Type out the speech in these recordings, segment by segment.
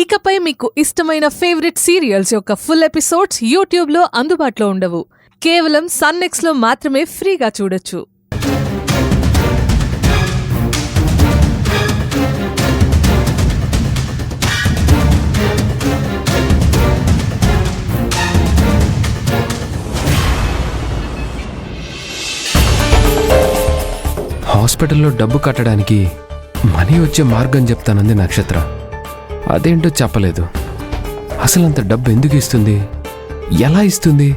ఇకపై మీకు ఇష్టమైన ఫేవరెట్ సీరియల్స్ యొక్క ఫుల్ ఎపిసోడ్స్ యూట్యూబ్లో అందుబాటులో ఉండవు. కేవలం సన్నెక్స్లో మాత్రమే ఫ్రీగా చూడొచ్చు. హాస్పిటల్లో డబ్బు కట్టడానికి మనీ వచ్చే మార్గం చెప్తానంది నక్షత్ర. అదేంటో చెప్పలేదు. అసలంత డబ్బు ఎందుకు ఇస్తుంది, ఎలా ఇస్తుంది?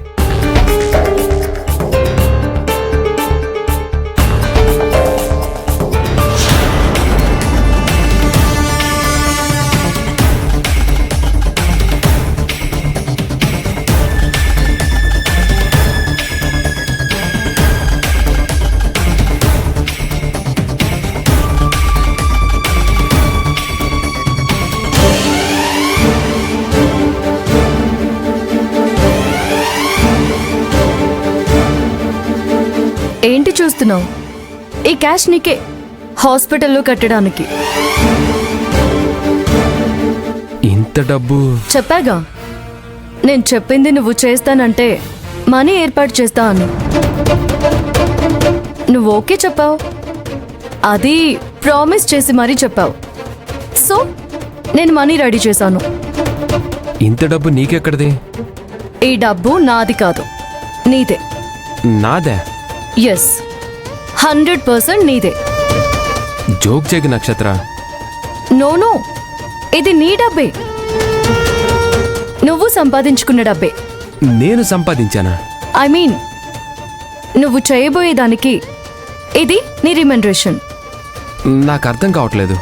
ఏంటి చూస్తున్నావు? ఈ క్యాష్ నీకే, హాస్పిటల్లో కట్టడానికి. ఇంత డబ్బు? చెప్పాగా, నేను చెప్పింది నువ్వు చేస్తానంటే మనీ ఏర్పాటు చేస్తా అని. నువ్వు ఓకే చెప్పావు, అది ప్రామిస్ చేసి మరీ చెప్పావు. సో నేను మనీ రెడీ చేశాను. ఇంత డబ్బు నీకెక్కడిది? ఈ డబ్బు నాది కాదు, నీదే. నాదే? ఎస్, 100% నీదే. జోక్ చేయకు నక్షత్ర. నో, ఇది నీ డబ్బే, నువ్వు సంపాదించుకున్న డబ్బే. నేను సంపాదించానా? ఐ మీన్, నువ్వు చేయబోయేదానికి ఇది నీ రిమెండరేషన్. నాకు అర్థం కావట్లేదు.